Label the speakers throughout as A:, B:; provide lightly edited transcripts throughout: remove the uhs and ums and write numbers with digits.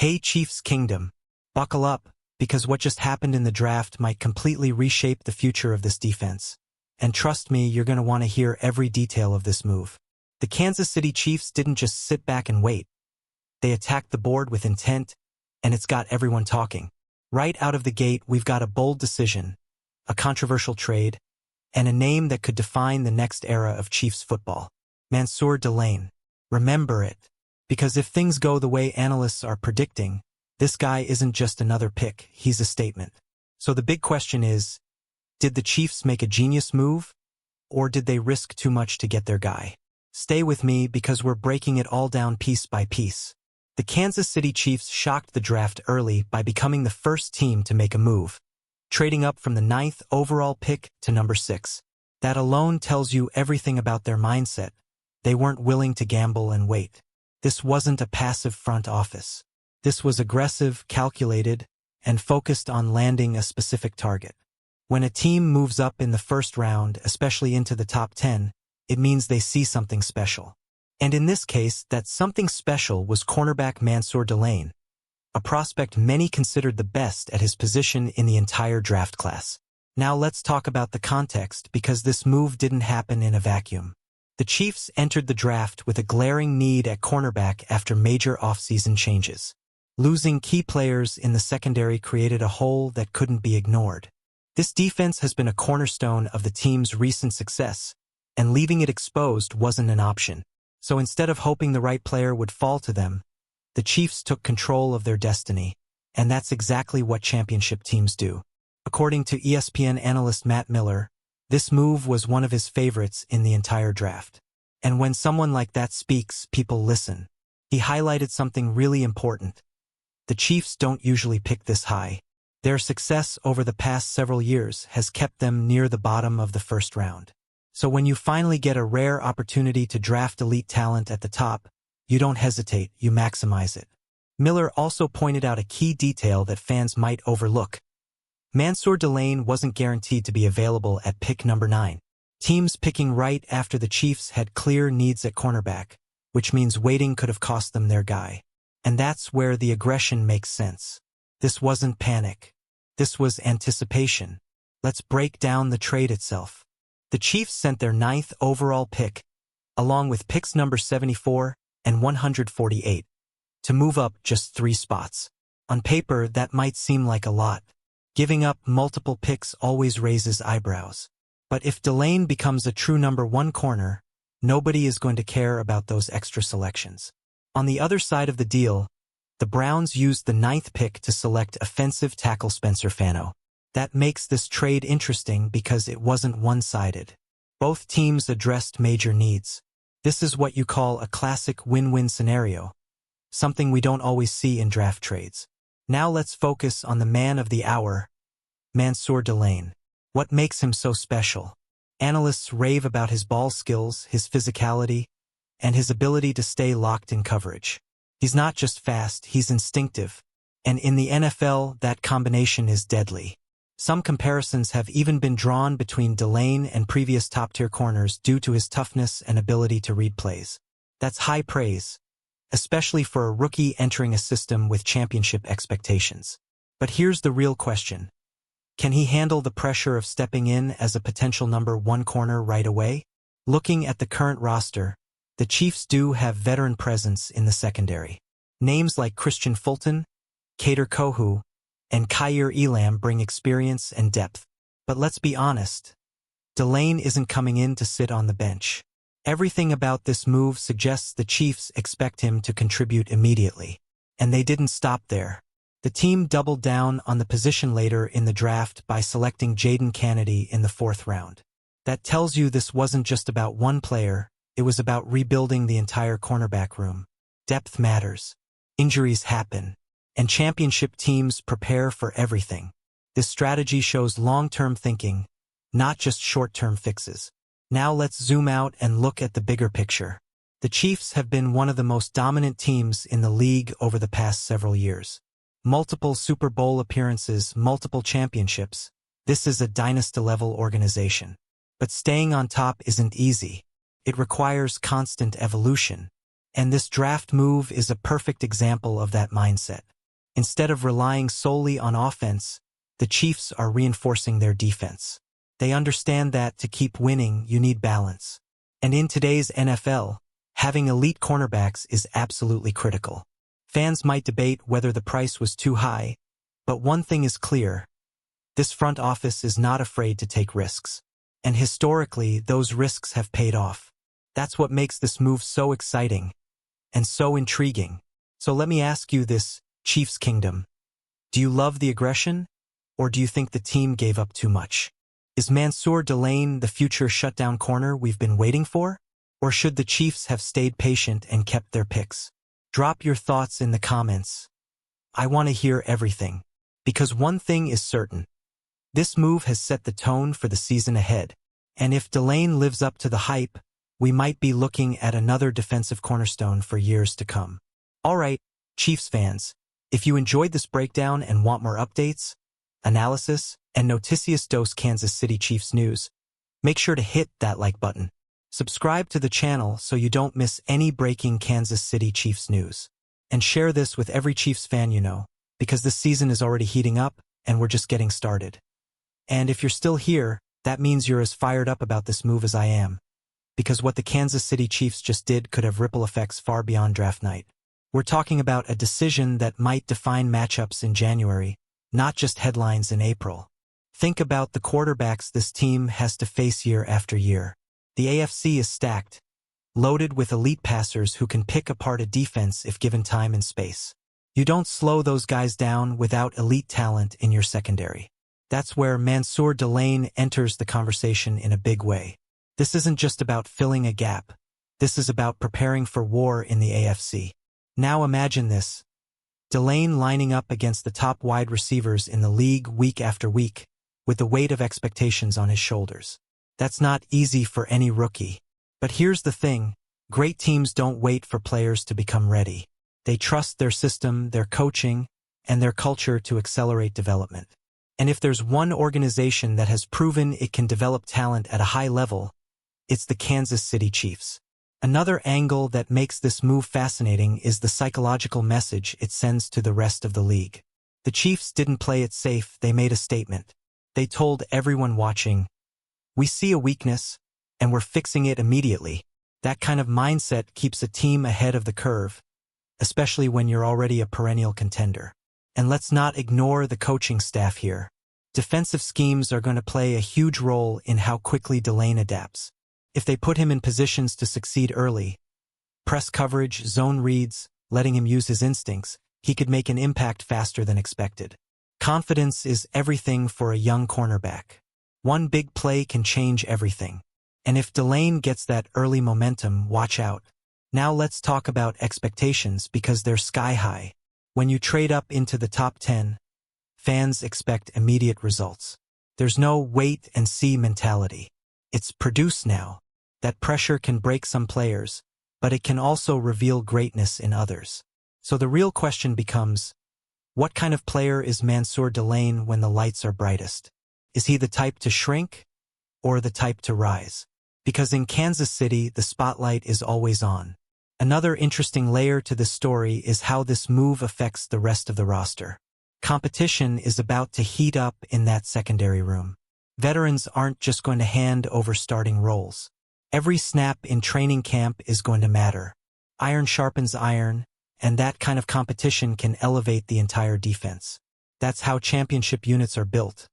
A: Hey Chiefs Kingdom, buckle up, because what just happened in the draft might completely reshape the future of this defense. And trust me, you're going to want to hear every detail of this move. The Kansas City Chiefs didn't just sit back and wait. They attacked the board with intent, and it's got everyone talking. Right out of the gate, we've got a bold decision, a controversial trade, and a name that could define the next era of Chiefs football. Mansoor Delane. Remember it. Because if things go the way analysts are predicting, this guy isn't just another pick, he's a statement. So the big question is, did the Chiefs make a genius move, or did they risk too much to get their guy? Stay with me because we're breaking it all down piece by piece. The Kansas City Chiefs shocked the draft early by becoming the first team to make a move, trading up from the 9th overall pick to number 6. That alone tells you everything about their mindset. They weren't willing to gamble and wait. This wasn't a passive front office. This was aggressive, calculated, and focused on landing a specific target. When a team moves up in the first round, especially into the top 10, it means they see something special. And in this case, that something special was cornerback Mansoor Delane, a prospect many considered the best at his position in the entire draft class. Now let's talk about the context, because this move didn't happen in a vacuum. The Chiefs entered the draft with a glaring need at cornerback after major offseason changes. Losing key players in the secondary created a hole that couldn't be ignored. This defense has been a cornerstone of the team's recent success, and leaving it exposed wasn't an option. So instead of hoping the right player would fall to them, the Chiefs took control of their destiny, and that's exactly what championship teams do. According to ESPN analyst Matt Miller, this move was one of his favorites in the entire draft. And when someone like that speaks, people listen. He highlighted something really important. The Chiefs don't usually pick this high. Their success over the past several years has kept them near the bottom of the first round. So when you finally get a rare opportunity to draft elite talent at the top, you don't hesitate, you maximize it. Miller also pointed out a key detail that fans might overlook. Mansoor Delane wasn't guaranteed to be available at pick number 9. Teams picking right after the Chiefs had clear needs at cornerback, which means waiting could have cost them their guy. And that's where the aggression makes sense. This wasn't panic. This was anticipation. Let's break down the trade itself. The Chiefs sent their 9th overall pick, along with picks number 74 and 148, to move up just 3 spots. On paper, that might seem like a lot. Giving up multiple picks always raises eyebrows. But if Delane becomes a true number 1 corner, nobody is going to care about those extra selections. On the other side of the deal, the Browns used the 9th pick to select offensive tackle Spencer Fano. That makes this trade interesting because it wasn't one-sided. Both teams addressed major needs. This is what you call a classic win-win scenario, something we don't always see in draft trades. Now let's focus on the man of the hour, Mansoor Delane. What makes him so special? Analysts rave about his ball skills, his physicality, and his ability to stay locked in coverage. He's not just fast, he's instinctive. And in the NFL, that combination is deadly. Some comparisons have even been drawn between Delane and previous top-tier corners due to his toughness and ability to read plays. That's high praise, especially for a rookie entering a system with championship expectations. But here's the real question. Can he handle the pressure of stepping in as a potential number 1 corner right away? Looking at the current roster, the Chiefs do have veteran presence in the secondary. Names like Christian Fulton, Kader Kohou, and Kaiir Elam bring experience and depth. But let's be honest, Delane isn't coming in to sit on the bench. Everything about this move suggests the Chiefs expect him to contribute immediately. And they didn't stop there. The team doubled down on the position later in the draft by selecting Jaden Kennedy in the 4th round. That tells you this wasn't just about one player, it was about rebuilding the entire cornerback room. Depth matters. Injuries happen. And championship teams prepare for everything. This strategy shows long-term thinking, not just short-term fixes. Now let's zoom out and look at the bigger picture. The Chiefs have been one of the most dominant teams in the league over the past several years. Multiple Super Bowl appearances, multiple championships. This is a dynasty-level organization. But staying on top isn't easy. It requires constant evolution. And this draft move is a perfect example of that mindset. Instead of relying solely on offense, the Chiefs are reinforcing their defense. They understand that to keep winning, you need balance. And in today's NFL, having elite cornerbacks is absolutely critical. Fans might debate whether the price was too high, but one thing is clear. This front office is not afraid to take risks. And historically, those risks have paid off. That's what makes this move so exciting and so intriguing. So let me ask you this, Chiefs Kingdom. Do you love the aggression, or do you think the team gave up too much? Is Mansoor Delane the future shutdown corner we've been waiting for? Or should the Chiefs have stayed patient and kept their picks? Drop your thoughts in the comments. I want to hear everything. Because one thing is certain. This move has set the tone for the season ahead. And if Delane lives up to the hype, we might be looking at another defensive cornerstone for years to come. Alright, Chiefs fans, if you enjoyed this breakdown and want more updates, analysis, and Noticias dos Kansas City Chiefs news, make sure to hit that like button. Subscribe to the channel so you don't miss any breaking Kansas City Chiefs news. And share this with every Chiefs fan you know, because this season is already heating up and we're just getting started. And if you're still here, that means you're as fired up about this move as I am. Because what the Kansas City Chiefs just did could have ripple effects far beyond draft night. We're talking about a decision that might define matchups in January, not just headlines in April. Think about the quarterbacks this team has to face year after year. The AFC is stacked, loaded with elite passers who can pick apart a defense if given time and space. You don't slow those guys down without elite talent in your secondary. That's where Mansoor Delane enters the conversation in a big way. This isn't just about filling a gap. This is about preparing for war in the AFC. Now imagine this. Delane lining up against the top wide receivers in the league week after week, with the weight of expectations on his shoulders. That's not easy for any rookie. But here's the thing, great teams don't wait for players to become ready. They trust their system, their coaching, and their culture to accelerate development. And if there's one organization that has proven it can develop talent at a high level, it's the Kansas City Chiefs. Another angle that makes this move fascinating is the psychological message it sends to the rest of the league. The Chiefs didn't play it safe, they made a statement. They told everyone watching, "We see a weakness, and we're fixing it immediately." That kind of mindset keeps a team ahead of the curve, especially when you're already a perennial contender. And let's not ignore the coaching staff here. Defensive schemes are going to play a huge role in how quickly Delane adapts. If they put him in positions to succeed early, press coverage, zone reads, letting him use his instincts, he could make an impact faster than expected. Confidence is everything for a young cornerback. One big play can change everything. And if Delane gets that early momentum, watch out. Now let's talk about expectations because they're sky high. When you trade up into the top 10, fans expect immediate results. There's no wait and see mentality. It's produce now. That pressure can break some players, but it can also reveal greatness in others. So the real question becomes, what kind of player is Mansoor Delane when the lights are brightest? Is he the type to shrink or the type to rise? Because in Kansas City, the spotlight is always on. Another interesting layer to this story is how this move affects the rest of the roster. Competition is about to heat up in that secondary room. Veterans aren't just going to hand over starting roles. Every snap in training camp is going to matter. Iron sharpens iron, and that kind of competition can elevate the entire defense. That's how championship units are built.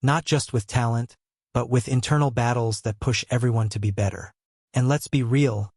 A: Not just with talent, but with internal battles that push everyone to be better. And let's be real,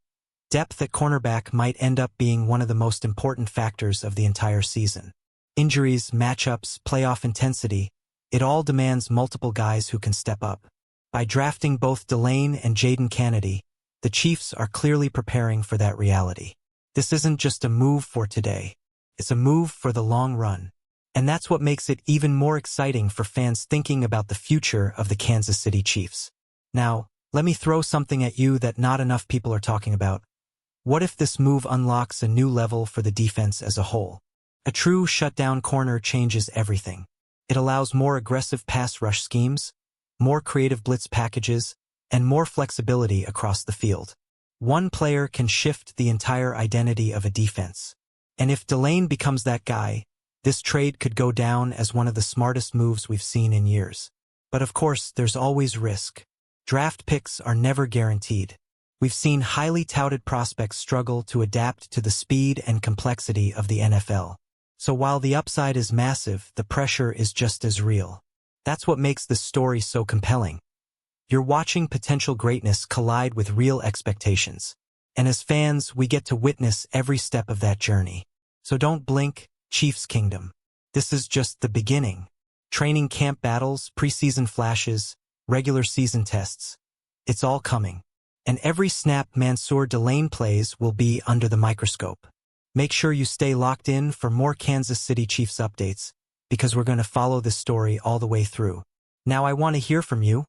A: depth at cornerback might end up being one of the most important factors of the entire season. Injuries, matchups, playoff intensity, it all demands multiple guys who can step up. By drafting both Delane and Jaden Kennedy, the Chiefs are clearly preparing for that reality. This isn't just a move for today. It's a move for the long run. And that's what makes it even more exciting for fans thinking about the future of the Kansas City Chiefs. Now, let me throw something at you that not enough people are talking about. What if this move unlocks a new level for the defense as a whole? A true shutdown corner changes everything. It allows more aggressive pass rush schemes, more creative blitz packages, and more flexibility across the field. One player can shift the entire identity of a defense. And if Delane becomes that guy, This trade could go down as one of the smartest moves we've seen in years. But of course, there's always risk. Draft picks are never guaranteed. We've seen highly touted prospects struggle to adapt to the speed and complexity of the NFL. So while the upside is massive, the pressure is just as real. That's what makes this story so compelling. You're watching potential greatness collide with real expectations. And as fans, we get to witness every step of that journey. So don't blink, Chiefs Kingdom. This is just the beginning. Training camp battles, preseason flashes, regular season tests. It's all coming. And every snap Mansoor Delane plays will be under the microscope. Make sure you stay locked in for more Kansas City Chiefs updates, because we're going to follow this story all the way through. Now I want to hear from you.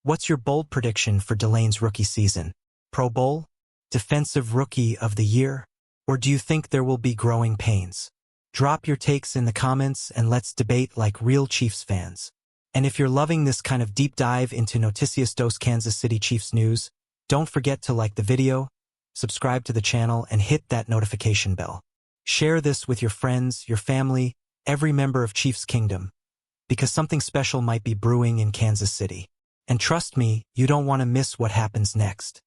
A: What's your bold prediction for Delane's rookie season? Pro Bowl? Defensive Rookie of the Year? Or do you think there will be growing pains? Drop your takes in the comments and let's debate like real Chiefs fans. And if you're loving this kind of deep dive into Noticias dos Kansas City Chiefs news, don't forget to like the video, subscribe to the channel, and hit that notification bell. Share this with your friends, your family, every member of Chiefs Kingdom, because something special might be brewing in Kansas City. And trust me, you don't want to miss what happens next.